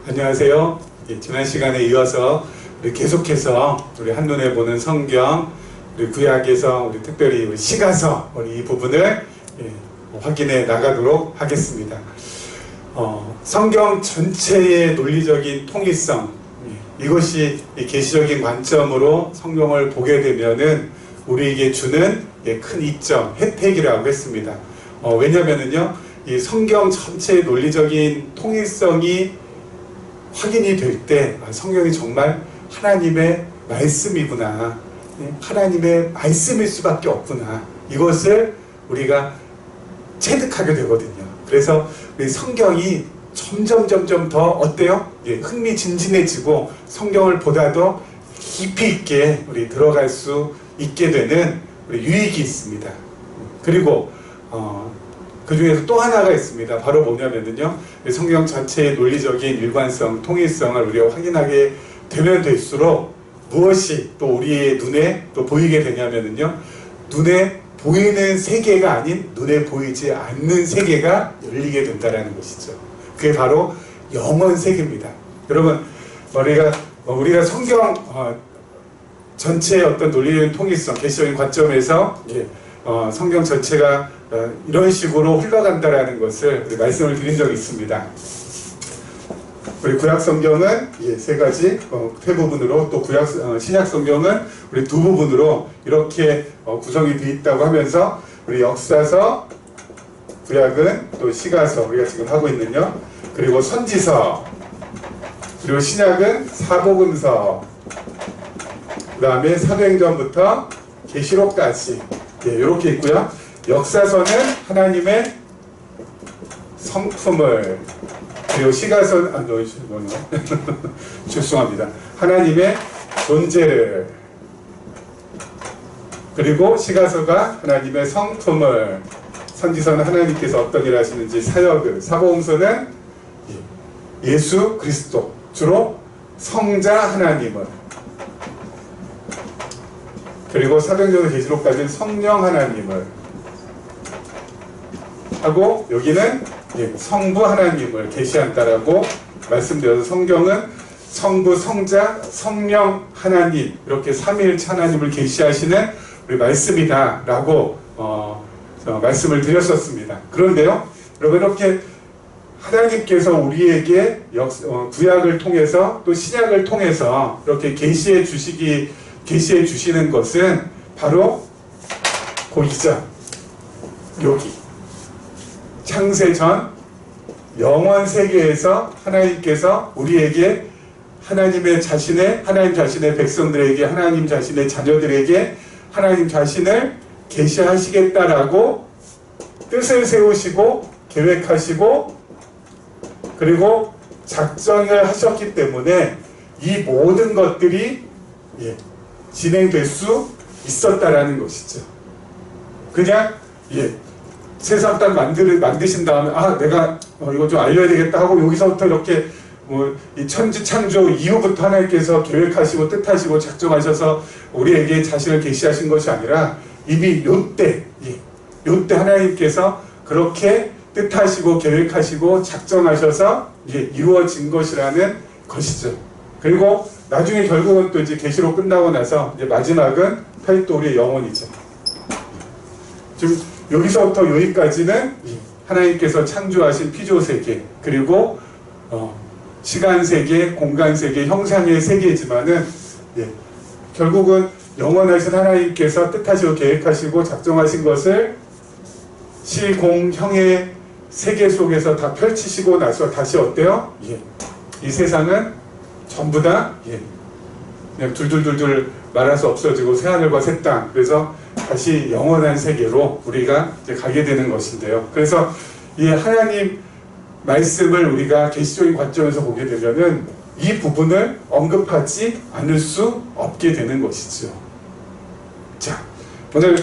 안녕하세요. 지난 시간에 이어서 우리 계속해서 우리 한눈에 보는 성경, 우리 구약에서 우리 특별히 우리 시가서 우리 이 부분을 확인해 나가도록 하겠습니다. 성경 전체의 논리적인 통일성, 이것이 계시적인 관점으로 성경을 보게 되면은 우리에게 주는 큰 이점, 혜택이라고 했습니다. 왜냐면은요, 이 성경 전체의 논리적인 통일성이 확인이 될 때 성경이 정말 하나님의 말씀이구나, 하나님의 말씀일 수밖에 없구나, 이것을 우리가 체득하게 되거든요. 그래서 우리 성경이 점점 더 어때요? 흥미진진해지고 성경을 보다 더 깊이 있게 우리 들어갈 수 있게 되는 우리 유익이 있습니다. 그리고 그 중에서 또 하나가 있습니다. 바로 뭐냐면요, 성경 전체의 논리적인 일관성, 통일성을 우리가 확인하게 되면 될수록 무엇이 또 우리의 눈에 또 보이게 되냐면요, 눈에 보이는 세계가 아닌 눈에 보이지 않는 세계가 열리게 된다는 것이죠. 그게 바로 영원 세계입니다. 여러분, 우리가 성경 전체의 어떤 논리적인 통일성, 계시적인 관점에서 성경 전체가 이런 식으로 흘러간다라는 것을 우리 말씀을 드린 적이 있습니다. 우리 구약 성경은 세 가지 세 부분으로, 또 신약 성경은 우리 두 부분으로 이렇게 구성이 되어 있다고 하면서, 우리 역사서, 구약은 또 시가서, 우리가 지금 하고 있는요, 그리고 선지서, 그리고 신약은 사복음서, 그 다음에 사도행전부터 계시록까지 이렇게 있고요. 역사서는 하나님의 성품을, 그리고 시가서는 죄송합니다. 하나님의 존재를, 그리고 시가서가 하나님의 성품을, 선지서는 하나님께서 어떤 일을 하시는지 사역을, 사복음서는 예수 그리스도, 주로 성자 하나님을, 그리고 사도행전과 계시록까지는 성령 하나님을 하고, 여기는 성부 하나님을 계시한다라고 말씀드려서, 성경은 성부, 성자, 성령 하나님, 이렇게 삼위일체 하나님을 계시하시는 우리 말씀이다 라고 말씀을 드렸었습니다. 그런데요, 여러분, 이렇게 하나님께서 우리에게 구약을 통해서 또 신약을 통해서 이렇게 계시해 주시는 것은 바로 고이죠. 여기 창세전 영원 세계에서 하나님께서 우리에게 하나님 자신의 백성들에게, 하나님 자신의 자녀들에게 하나님 자신을 계시하시겠다라고 뜻을 세우시고 계획하시고, 그리고 작정을 하셨기 때문에 이 모든 것들이 진행될 수 있었다라는 것이죠. 그냥 세상 딱 만드신 다음에 내가 이거 좀 알려야 되겠다 하고 여기서부터 이렇게 이 천지 창조 이후부터 하나님께서 계획하시고 뜻하시고 작정하셔서 우리에게 자신을 계시하신 것이 아니라 이미 요때 하나님께서 그렇게 뜻하시고 계획하시고 작정하셔서 이루어진 것이라는 것이죠. 그리고 나중에 결국은 또 이제 계시록 끝나고 나서 이제 마지막은 또 우리의 영혼이죠. 지금 여기서부터 여기까지는 하나님께서 창조하신 피조세계, 그리고 시간세계, 공간세계, 형상의 세계지만은 결국은 영원하신 하나님께서 뜻하시고 계획하시고 작정하신 것을 시공형의 세계 속에서 다 펼치시고 나서 다시 어때요? 이 세상은 전부 다 그냥 둘둘둘둘 말아서 없어지고 새하늘과 새 땅, 그래서 다시 영원한 세계로 우리가 이제 가게 되는 것인데요. 그래서 이 하나님 말씀을 우리가 계시적인 관점에서 보게 되면은 이 부분을 언급하지 않을 수 없게 되는 것이죠. 자, 오늘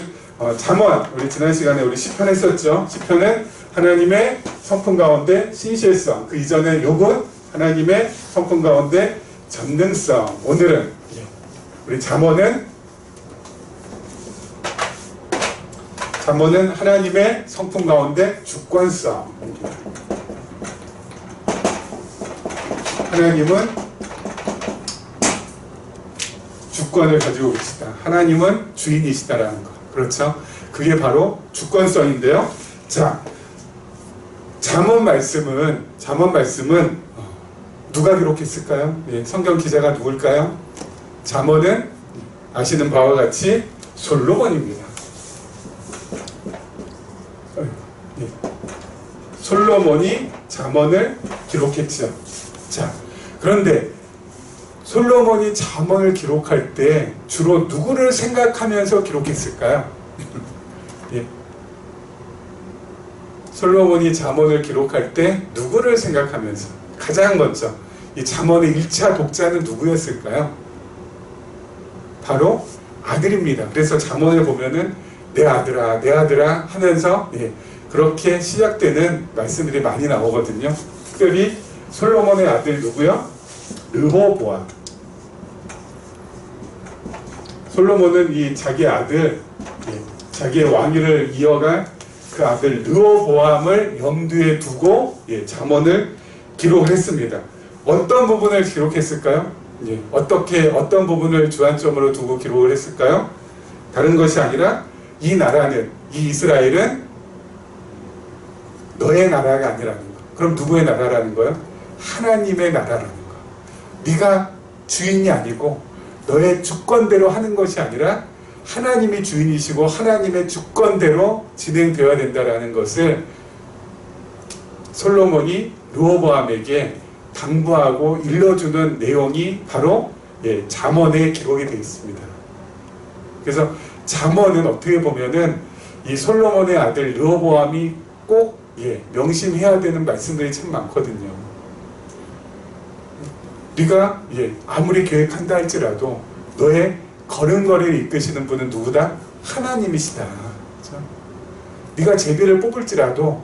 잠언, 우리 지난 시간에 우리 시편 했었죠. 시편은 하나님의 성품 가운데 신실성, 그 이전에 욥은 하나님의 성품 가운데 전능성. 오늘은 우리 잠언은 하나님의 성품 가운데 주권성입니다. 하나님은 주권을 가지고 계시다. 하나님은 주인이시다라는 거. 그렇죠? 그게 바로 주권성인데요. 자, 잠언 말씀은 누가 기록했을까요? 예, 성경 기자가 누굴까요? 잠언은 아시는 바와 같이 솔로몬입니다. 예. 솔로몬이 잠언을 기록했죠. 자, 그런데 솔로몬이 잠언을 기록할 때 주로 누구를 생각하면서 기록했을까요? 예. 솔로몬이 잠언을 기록할 때 누구를 생각하면서 가장 먼저 이 잠언의 1차 독자는 누구였을까요? 바로 아들입니다. 그래서 잠언을 보면은 내 아들아 내 아들아 하면서 예, 그렇게 시작되는 말씀들이 많이 나오거든요. 특별히 솔로몬의 아들 누구요? 르호보암. 솔로몬은 이 자기 아들, 예, 자기의 왕위를 이어갈 그 아들 르호보암을 염두에 두고 예, 잠언을 기록을 했습니다. 어떤 부분을 기록했을까요? 예, 어떤 부분을 주안점으로 두고 기록을 했을까요? 다른 것이 아니라 이 나라는, 이 이스라엘은 너의 나라가 아니라는 거. 그럼 누구의 나라라는 거예요? 하나님의 나라라는 거. 네가 주인이 아니고 너의 주권대로 하는 것이 아니라 하나님이 주인이시고 하나님의 주권대로 진행되어야 된다라는 것을 솔로몬이 르호보암에게 당부하고 일러주는 내용이 바로 예, 잠언에 기록이 되어 있습니다. 그래서 잠언은 어떻게 보면은 이 솔로몬의 아들 르호보암이 꼭 예, 명심해야 되는 말씀들이 참 많거든요. 네가 예, 아무리 계획한다 할지라도 너의 걸음걸이를 이끄시는 분은 누구다? 하나님이시다. 그렇죠? 네가 제비를 뽑을지라도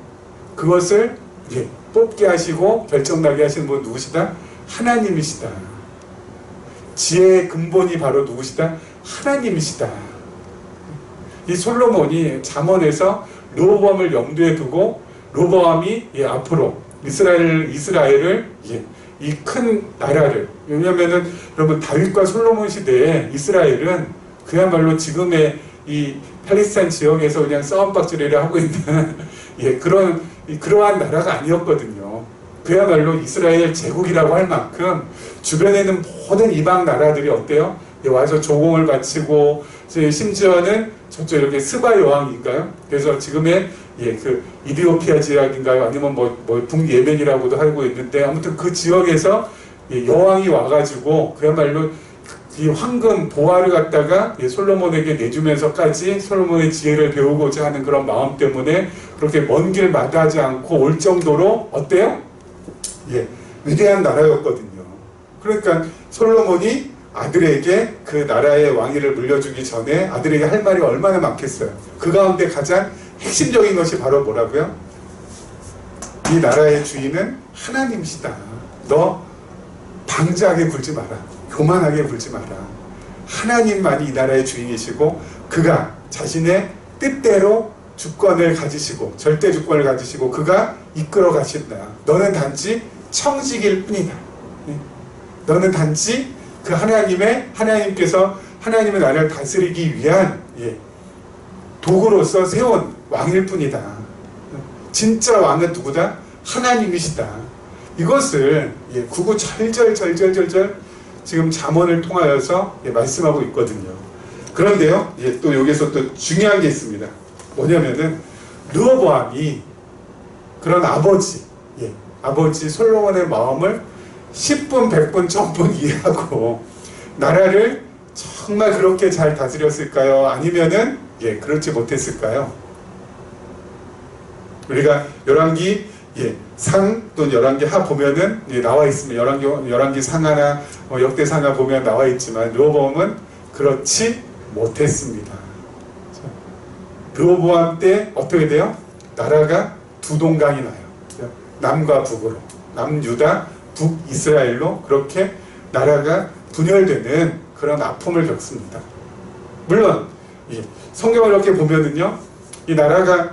그것을 예, 뽑게 하시고 결정나게 하시는 분은 누구시다? 하나님이시다. 지혜의 근본이 바로 누구시다? 하나님이시다. 이 솔로몬이 잠언에서 르호보암을 염두에 두고 르호보암이 예, 앞으로 이스라엘을 예, 이 큰 나라를, 왜냐면은 여러분 다윗과 솔로몬 시대에 이스라엘은 그야말로 지금의 이 팔레스타인 지역에서 그냥 싸움박질을 하고 있는 예, 그러한 나라가 아니었거든요. 그야말로 이스라엘 제국이라고 할 만큼 주변에는 모든 이방 나라들이 어때요? 예, 와서 조공을 바치고 심지어는 저쪽 이렇게 스바 여왕인가요? 그래서 지금의 예, 그 이디오피아 지역인가요? 아니면 북예멘이라고도 알고 있는데 아무튼 그 지역에서 예, 여왕이 와가지고 그야말로 이 황금 보화를 갖다가 예, 솔로몬에게 내주면서까지 솔로몬의 지혜를 배우고자 하는 그런 마음 때문에 그렇게 먼 길 마다하지 않고 올 정도로 어때요? 예, 위대한 나라였거든요. 그러니까 솔로몬이 아들에게 그 나라의 왕위를 물려주기 전에 아들에게 할 말이 얼마나 많겠어요. 그 가운데 가장 핵심적인 것이 바로 뭐라고요? 이 나라의 주인은 하나님이시다. 너 방자하게 굴지 마라. 교만하게 굴지 마라. 하나님만이 이 나라의 주인이시고 그가 자신의 뜻대로 주권을 가지시고 절대 주권을 가지시고 그가 이끌어 가신다. 너는 단지 청직일 뿐이다. 너는 단지 그 하나님께서 하나님의 나라를 다스리기 위한 예, 도구로서 세운 왕일 뿐이다. 진짜 왕은 누구다? 하나님이시다. 이것을 예, 구구절절 지금 잠언을 통하여서 예, 말씀하고 있거든요. 그런데요, 예, 또 여기서 또 중요한 게 있습니다. 뭐냐면은 르호보암이 그런 아버지 솔로몬의 마음을 10분, 100분, 1000분 이해하고 나라를 정말 그렇게 잘 다스렸을까요? 아니면은 예, 그렇지 못했을까요? 우리가 열왕기 예, 상 또는 열왕기 하 보면은 예, 나와 있습니다. 열왕기 상하나 역대상하 보면 나와 있지만 르호보암은 그렇지 못했습니다. 르호보암 때 어떻게 돼요? 나라가 두 동강이 나요. 남과 북으로, 남유다, 북이스라엘로 그렇게 나라가 분열되는 그런 아픔을 겪습니다. 물론 예, 성경을 이렇게 보면은요, 이 나라가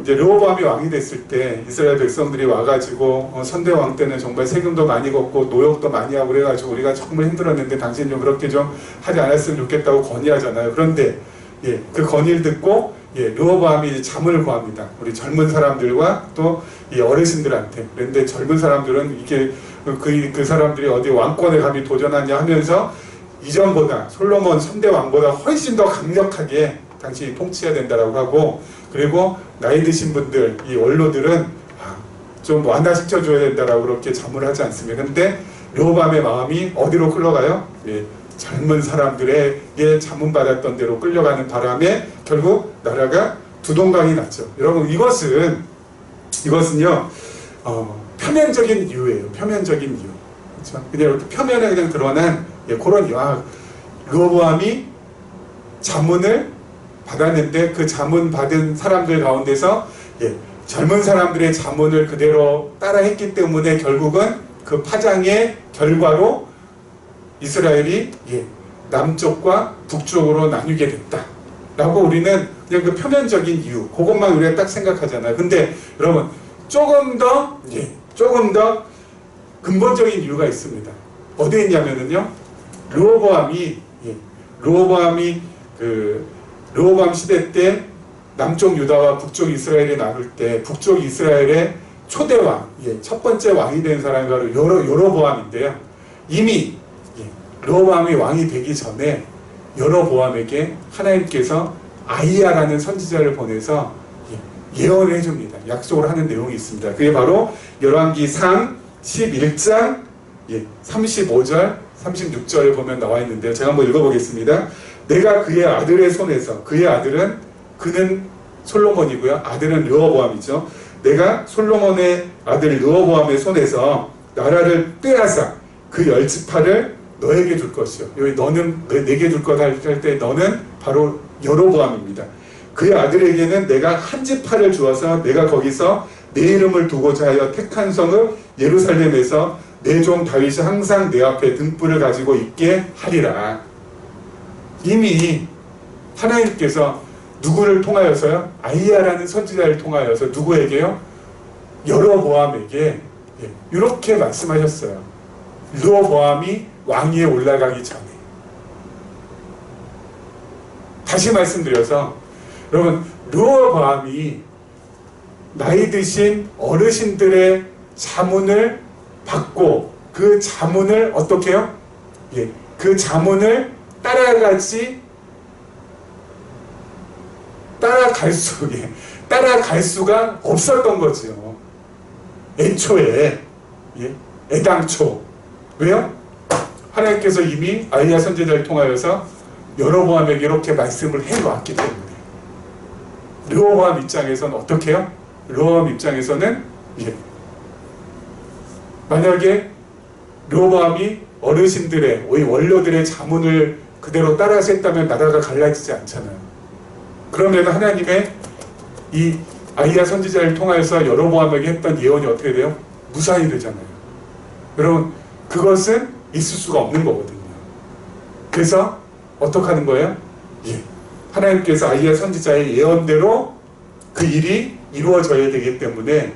이제 르호보암이 왕이 됐을 때 이스라엘 백성들이 와가지고 선대왕 때는 정말 세금도 많이 걷고 노역도 많이 하고 그래가지고 우리가 정말 힘들었는데 당신 좀 그렇게 좀 하지 않았으면 좋겠다고 건의하잖아요. 그런데 그 건의를 듣고 르호보암이 잠을 구합니다. 우리 젊은 사람들과 또 이 어르신들한테. 그런데 젊은 사람들은 이게 그 사람들이 어디 왕권에 감히 도전하냐 하면서 이전보다 솔로몬 3대 왕보다 훨씬 더 강력하게 당신이 통치해야 된다라고 하고, 그리고 나이 드신 분들, 이 원로들은 좀 완화시켜줘야 된다라고 그렇게 자문을 하지 않습니까? 근데 르호보암의 마음이 어디로 흘러가요? 젊은 사람들에게 자문받았던 대로 끌려가는 바람에 결국 나라가 두동강이 났죠. 여러분, 이것은요 표면적인 이유예요. 표면적인 이유. 그렇죠? 그냥 이렇게 표면에 그냥 드러난 그런 르호보암이 자문을 받았는데 그 자문 받은 사람들 가운데서 젊은 사람들의 자문을 그대로 따라했기 때문에 결국은 그 파장의 결과로 이스라엘이 남쪽과 북쪽으로 나뉘게 됐다 라고 우리는 그냥 그 표면적인 이유, 그것만 우리가 딱 생각하잖아요. 근데 여러분, 조금 더 근본적인 이유가 있습니다. 어디에 있냐면은요, 르호보암이 르호보암 시대 때 남쪽 유다와 북쪽 이스라엘이 나눌 때 북쪽 이스라엘의 초대왕, 첫 번째 왕이 된 사람이 바로 여로보암인데요. 이미 르호보암이 왕이 되기 전에 여로보암에게 하나님께서 아히야라는 선지자를 보내서 예언을 해줍니다. 약속을 하는 내용이 있습니다. 그게 바로 열왕기상 11장 35절 36절을 보면 나와 있는데요. 제가 한번 읽어보겠습니다. 내가 그의 아들의 손에서, 그는 솔로몬이고요. 아들은 르호보암이죠. 내가 솔로몬의 아들 르호보암의 손에서 나라를 빼앗아 그 10지파를 너에게 줄 것이요. 여기 너는 내게 줄 것 할 때 너는 바로 여로보암입니다. 그의 아들에게는 내가 한 지파를 주어서 내가 거기서 내 이름을 두고자 하여 택한 성을 예루살렘에서 내 종 다윗이 항상 내 앞에 등불을 가지고 있게 하리라. 이미 하나님께서 누구를 통하여서요? 아히야라는 선지자를 통하여서 누구에게요? 여로보암에게 이렇게 말씀하셨어요. 르호보암이 왕위에 올라가기 전에. 다시 말씀드려서 여러분, 르호보암이 나이 드신 어르신들의 자문을 받고 그 자문을 어떻게 해요? 그 자문을 따라갈 수가 없었던 거죠. 애초에, 애당초. 왜요? 하나님께서 이미 아히야 선지자를 통하여서 여로보암에게 이렇게 말씀을 해놓았기 때문에. 르호보암 입장에서는 어떻게 해요? 르호보암 입장에서는 만약에 르호보암이 어르신들의, 원로들의 자문을 그대로 따라서 했다면 나라가 갈라지지 않잖아요. 그러면 하나님의 이 아히야 선지자를 통하여서 여로보암에게 했던 예언이 어떻게 돼요? 무산이 되잖아요. 여러분, 그것은 있을 수가 없는 거거든요. 그래서 어떻게 하는 거예요? 하나님께서 아히야 선지자의 예언대로 그 일이 이루어져야 되기 때문에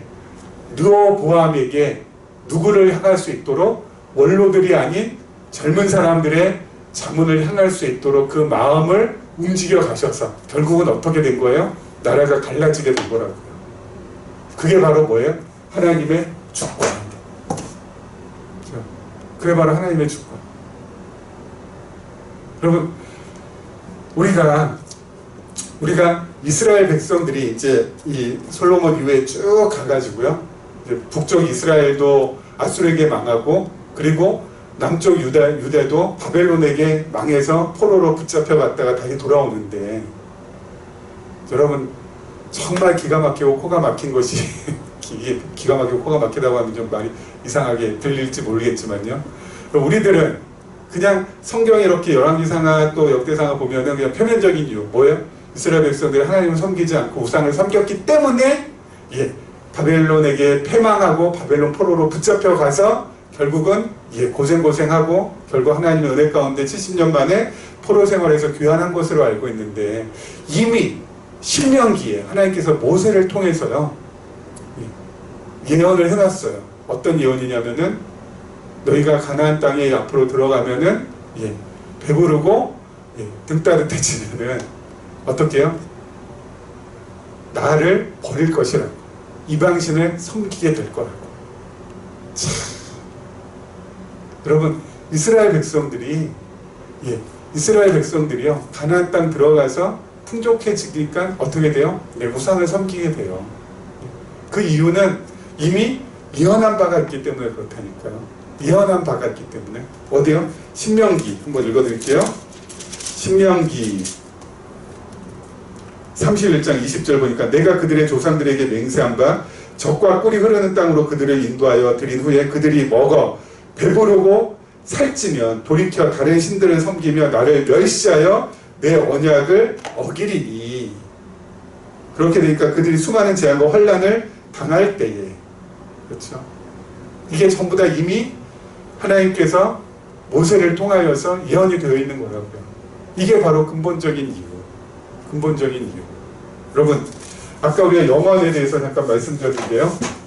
르호보암에게 누구를 향할 수 있도록, 원로들이 아닌 젊은 사람들의 자문을 향할 수 있도록 그 마음을 움직여 가셔서 결국은 어떻게 된 거예요? 나라가 갈라지게 된 거라고요. 그게 바로 뭐예요? 하나님의 주권. 그게 바로 하나님의 주권. 여러분, 우리가 이스라엘 백성들이 이제 이 솔로몬 이후에 쭉 가가지고요, 이제 북쪽 이스라엘도 아수르에게 망하고, 그리고 남쪽 유대도 바벨론에게 망해서 포로로 붙잡혀 갔다가 다시 돌아오는데, 여러분, 정말 기가 막히고 코가 막힌 것이 기가 막히고 코가 막히다고 하면 좀 말이 이상하게 들릴지 모르겠지만요, 우리들은 그냥 성경에 이렇게 열왕기상하 또 역대상하 보면은 그냥 표면적인 이유 뭐예요? 이스라엘 백성들이 하나님을 섬기지 않고 우상을 섬겼기 때문에 바벨론에게 패망하고 바벨론 포로로 붙잡혀 가서 결국은 고생하고 결국 하나님의 은혜 가운데 70년 만에 포로 생활에서 귀환한 것으로 알고 있는데, 이미 신명기에 하나님께서 모세를 통해서요 예언을 해놨어요. 어떤 예언이냐면은 너희가 가나안 땅에 앞으로 들어가면은 배부르고 등 따뜻해지면은 어떻게 해요? 나를 버릴 것이라고, 이방신을 섬기게 될 거라고. 참. 여러분, 이스라엘 백성들이요 가나안 땅 들어가서 풍족해지니까 어떻게 돼요? 우상을 섬기게 돼요. 그 이유는 이미 예언한 바가 있기 때문에 그렇다니까요. 예언한 바가 있기 때문에. 어디요? 신명기 한번 읽어드릴게요. 신명기 31장 20절 보니까 내가 그들의 조상들에게 맹세한 바 젖과 꿀이 흐르는 땅으로 그들을 인도하여 드린 후에 그들이 먹어 배부르고 살찌면 돌이켜 다른 신들을 섬기며 나를 멸시하여 내 언약을 어기리니. 그렇게 되니까 그들이 수많은 재앙과 환난을 당할 때에, 그렇죠? 이게 전부 다 이미 하나님께서 모세를 통하여서 예언이 되어 있는 거라고요. 이게 바로 근본적인 이유. 여러분, 아까 우리가 영원에 대해서 잠깐 말씀드렸는데요.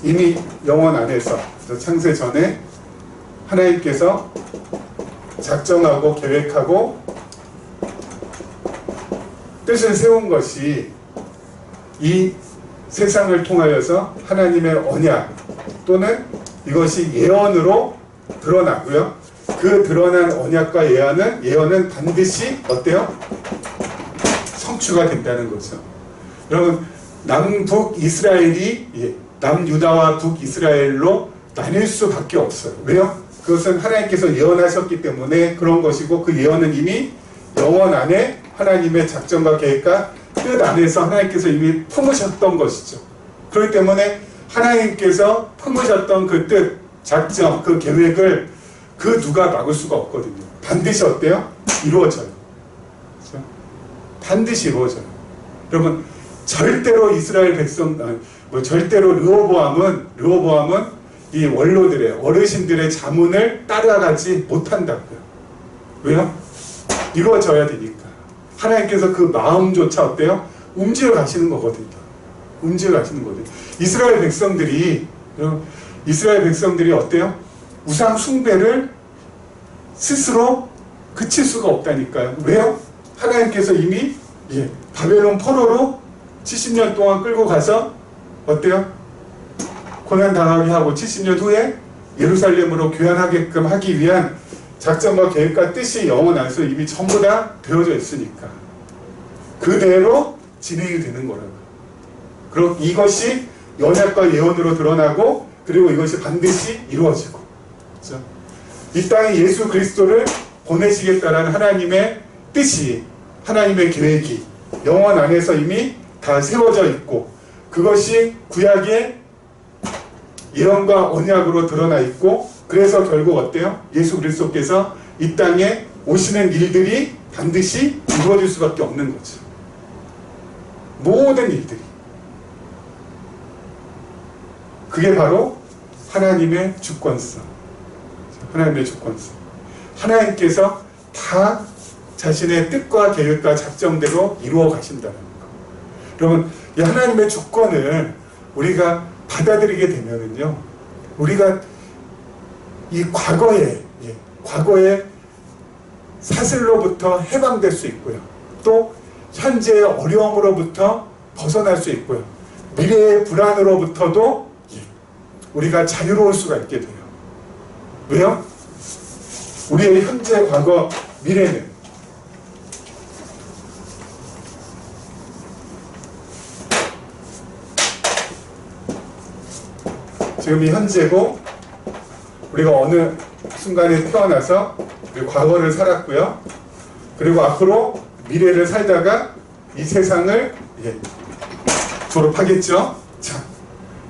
이미 영원 안에서 창세 전에 하나님께서 작정하고 계획하고 뜻을 세운 것이 이 세상을 통하여서 하나님의 언약 또는 이것이 예언으로 드러나고요. 그 드러난 언약과 예언은 반드시 어때요? 성취가 된다는 거죠. 여러분, 남북 이스라엘이 남유다와 북이스라엘로 나뉠 수밖에 없어요. 왜요? 그것은 하나님께서 예언하셨기 때문에 그런 것이고, 그 예언은 이미 영원 안에 하나님의 작정과 계획과 뜻 안에서 하나님께서 이미 품으셨던 것이죠. 그렇기 때문에 하나님께서 품으셨던 그 뜻, 작정, 그 계획을 그 누가 막을 수가 없거든요. 반드시 어때요? 이루어져요. 그렇죠? 반드시 이루어져요. 여러분, 절대로 이스라엘 백성, 절대로 르호보암은 이 원로들의, 어르신들의 자문을 따라가지 못한다고요. 왜요? 이루어져야 되니까. 하나님께서 그 마음조차 어때요? 움직여 가시는 거거든요. 이스라엘 백성들이 어때요? 우상 숭배를 스스로 그칠 수가 없다니까요. 왜요? 하나님께서 이미 바벨론 포로로 70년 동안 끌고 가서 어때요? 고난 당하게 하고 70년 후에 예루살렘으로 교환하게끔 하기 위한 작전과 계획과 뜻이 영원 안에서 이미 전부 다 되어져 있으니까 그대로 진행이 되는 거라고요. 그리고 이것이 언약과 예언으로 드러나고, 그리고 이것이 반드시 이루어지고, 그렇죠? 이 땅에 예수 그리스도를 보내시겠다라는 하나님의 뜻이, 하나님의 계획이 영원 안에서 이미 다 세워져 있고, 그것이 구약의 예언과 언약으로 드러나 있고, 그래서 결국 어때요? 예수 그리스도께서 이 땅에 오시는 일들이 반드시 이루어질 수밖에 없는 거죠. 모든 일들이. 그게 바로 하나님의 주권성. 하나님께서 다 자신의 뜻과 계획과 작정대로 이루어 가신다는 거. 여러분, 이 하나님의 주권을 우리가 받아들이게 되면은요, 우리가 이 과거의 사슬로부터 해방될 수 있고요. 또 현재의 어려움으로부터 벗어날 수 있고요. 미래의 불안으로부터도 우리가 자유로울 수가 있게 돼요. 왜요? 우리의 현재, 과거, 미래는 지금이 현재고, 우리가 어느 순간에 태어나서 우리 과거를 살았고요. 그리고 앞으로 미래를 살다가 이 세상을 졸업하겠죠. 자,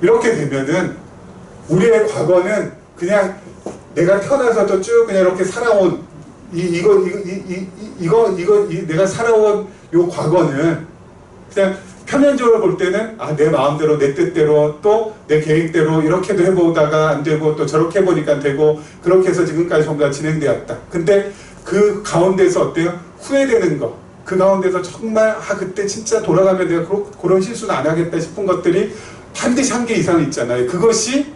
이렇게 되면은 우리의 과거는 그냥 내가 태어나서도 쭉 그냥 이렇게 살아온 내가 살아온 요 과거는 그냥 표면적으로 볼 때는 내 마음대로 내 뜻대로 또 내 계획대로 이렇게도 해보다가 안 되고 또 저렇게 해보니까 되고 그렇게 해서 지금까지 전부 다 진행되었다. 근데 그 가운데서 어때요? 후회되는 거, 그 가운데서 정말 그때 진짜 돌아가면 내가 그런 실수는 안 하겠다 싶은 것들이 반드시 한 개 이상 있잖아요. 그것이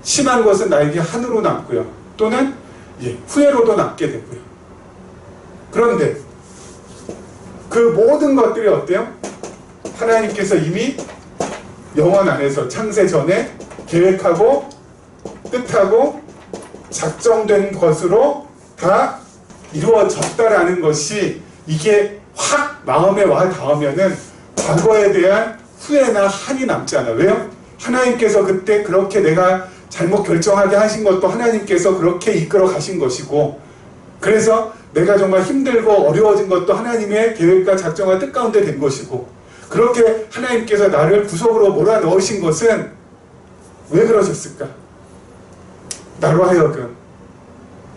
심한 것은 나에게 한으로 남고요. 또는 후회로도 남게 되고요. 그런데 그 모든 것들이 어때요? 하나님께서 이미 영원 안에서 창세 전에 계획하고 뜻하고 작정된 것으로 다 이루어졌다라는 것이 이게 확 마음에 와 닿으면은 과거에 대한 후회나 한이 남지 않아요. 왜요? 하나님께서 그때 그렇게 내가 잘못 결정하게 하신 것도 하나님께서 그렇게 이끌어 가신 것이고, 그래서 내가 정말 힘들고 어려워진 것도 하나님의 계획과 작정과 뜻 가운데 된 것이고, 그렇게 하나님께서 나를 구속으로 몰아넣으신 것은 왜 그러셨을까? 나로 하여금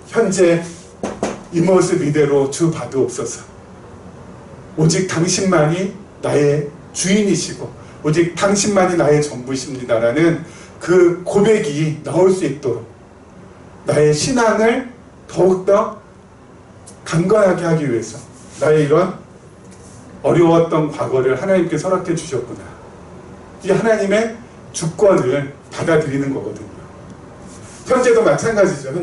현재 이 모습 이대로 주 받으옵소서. 오직 당신만이 나의 주인이시고 오직 당신만이 나의 전부이십니다라는 그 고백이 나올 수 있도록 나의 신앙을 더욱더 강건하게 하기 위해서 나의 이런 어려웠던 과거를 하나님께 허락해 주셨구나. 이 하나님의 주권을 받아들이는 거거든요. 현재도 마찬가지죠.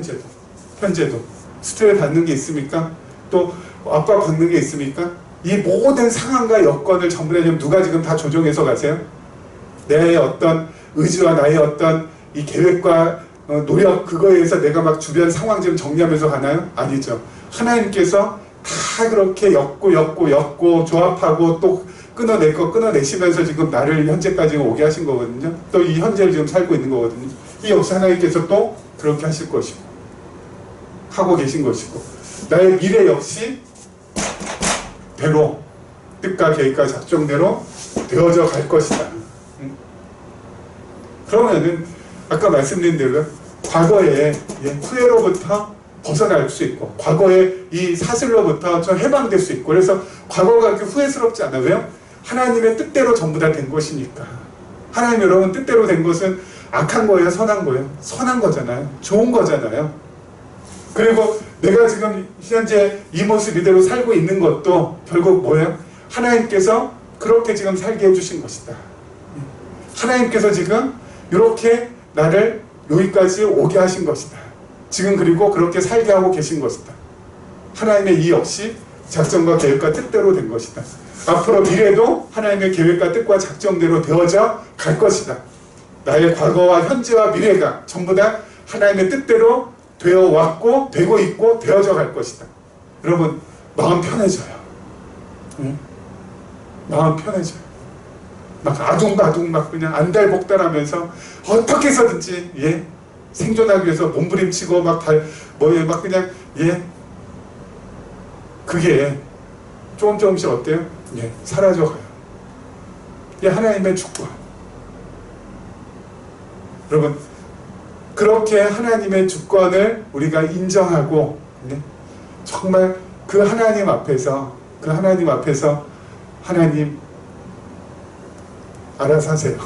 현재도 스트레스 받는 게 있습니까? 또 압박 받는 게 있습니까? 이 모든 상황과 여건을 전부 다 누가 지금 다 조정해서 가세요? 내 어떤 의지와 나의 어떤 이 계획과 노력, 그거에 의해서 내가 막 주변 상황 좀 정리하면서 가나요? 아니죠. 하나님께서 다 그렇게 엮고 조합하고 또 끊어내시면서 지금 나를 현재까지 오게 하신 거거든요. 또 이 현재를 지금 살고 있는 거거든요. 이 역시 하나님께서 또 그렇게 하실 것이고 하고 계신 것이고, 나의 미래 역시 대로 뜻과 계획과 작정대로 되어져 갈 것이다. 그러면은 아까 말씀드린 대로 과거의 후회로부터 벗어날 수 있고 과거의 이 사슬로부터 좀 해방될 수 있고, 그래서 과거가 그렇게 후회스럽지 않아요. 왜요? 하나님의 뜻대로 전부 다 된 것이니까. 하나님 여러분 뜻대로 된 것은 악한 거예요? 선한 거예요? 선한 거잖아요. 좋은 거잖아요. 그리고 내가 지금 현재 이 모습 이대로 살고 있는 것도 결국 뭐예요? 하나님께서 그렇게 지금 살게 해주신 것이다. 하나님께서 지금 이렇게 나를 여기까지 오게 하신 것이다. 지금 그리고 그렇게 살게 하고 계신 것이다. 하나님의 이 역시 작정과 계획과 뜻대로 된 것이다. 앞으로 미래도 하나님의 계획과 뜻과 작정대로 되어져 갈 것이다. 나의 과거와 현재와 미래가 전부 다 하나님의 뜻대로 되어 왔고 되고 있고 되어져 갈 것이다. 여러분 마음 편해져요. 응? 마음 편해져요. 막 아둥바둥 막 그냥 안달복달하면서 어떻게 해서든지 생존하기 위해서 몸부림치고 막 그냥 그게 조금씩 어때요? 사라져가요. 이게 하나님의 주권. 여러분 그렇게 하나님의 주권을 우리가 인정하고 정말 그 하나님 앞에서 하나님 알아서 하세요.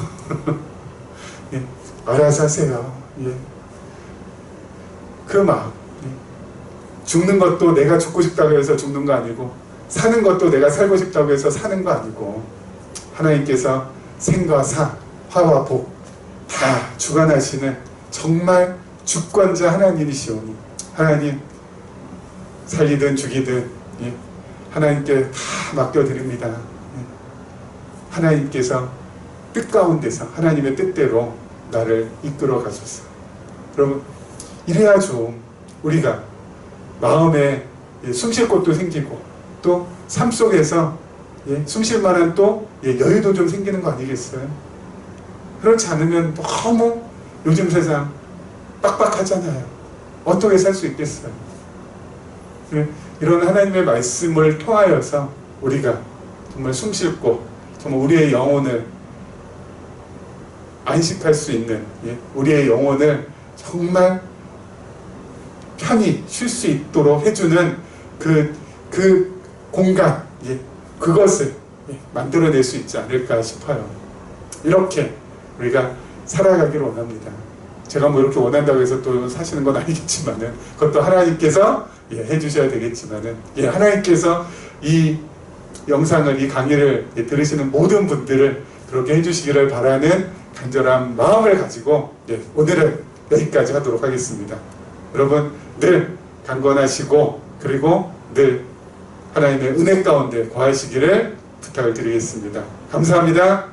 알아서 하세요. 그 마음. 죽는 것도 내가 죽고 싶다고 해서 죽는 거 아니고, 사는 것도 내가 살고 싶다고 해서 사는 거 아니고, 하나님께서 생과 사, 화와 복 다 주관하시는 정말 주권자 하나님이시오니, 하나님 살리든 죽이든 하나님께 다 맡겨드립니다. 하나님께서 뜻 가운데서 하나님의 뜻대로 나를 이끌어 가소서. 여러분 이래야 좀 우리가 마음에 숨 쉴 곳도 생기고 또 삶 속에서 숨 쉴 만한 또 여유도 좀 생기는 거 아니겠어요? 그렇지 않으면 너무 요즘 세상 빡빡하잖아요. 어떻게 살 수 있겠어요? 이런 하나님의 말씀을 통하여서 우리가 정말 숨 쉴고 정말 우리의 영혼을 안식할 수 있는, 우리의 영혼을 정말 편히 쉴 수 있도록 해주는 그 공간, 그것을 만들어낼 수 있지 않을까 싶어요. 이렇게 우리가 살아가기를 원합니다. 제가 뭐 이렇게 원한다고 해서 또 사시는 건 아니겠지만은, 그것도 하나님께서 해주셔야 되겠지만은, 하나님께서 이 영상을, 이 강의를 들으시는 모든 분들을 그렇게 해주시기를 바라는 간절한 마음을 가지고 오늘은 여기까지 하도록 하겠습니다. 여러분 늘 강건하시고, 그리고 늘 하나님의 은혜 가운데 거하시기를 부탁을 드리겠습니다. 감사합니다.